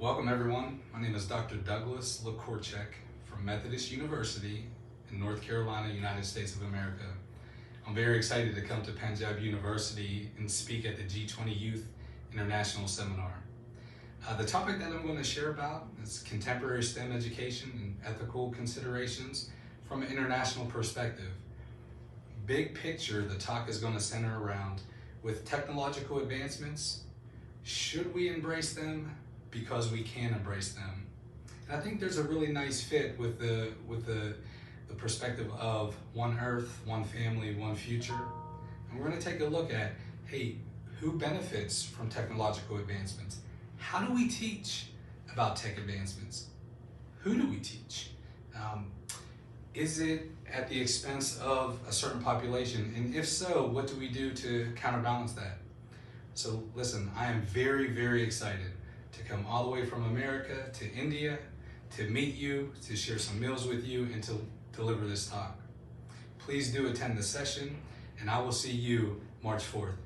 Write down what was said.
Welcome everyone. My name is Dr. Douglas Lecorchik from Methodist University in North Carolina, United States of America. I'm very excited to come to Panjab University and speak at the G20 Youth International Seminar. The topic that I'm going to share about is contemporary STEM education and ethical considerations from an international perspective. Big picture, the talk is going to center around with technological advancements. Should we embrace them because we can embrace them? And I think there's a really nice fit with the perspective of one Earth, one family, one future. And we're going to take a look at, hey, who benefits from technological advancements? How do we teach about tech advancements? Who do we teach? Is it at the expense of a certain population? And if so, what do we do to counterbalance that? So listen, I am very, very excited to come all the way from America to India, to meet you, to share some meals with you, and to deliver this talk. Please do attend the session, and I will see you March 4th.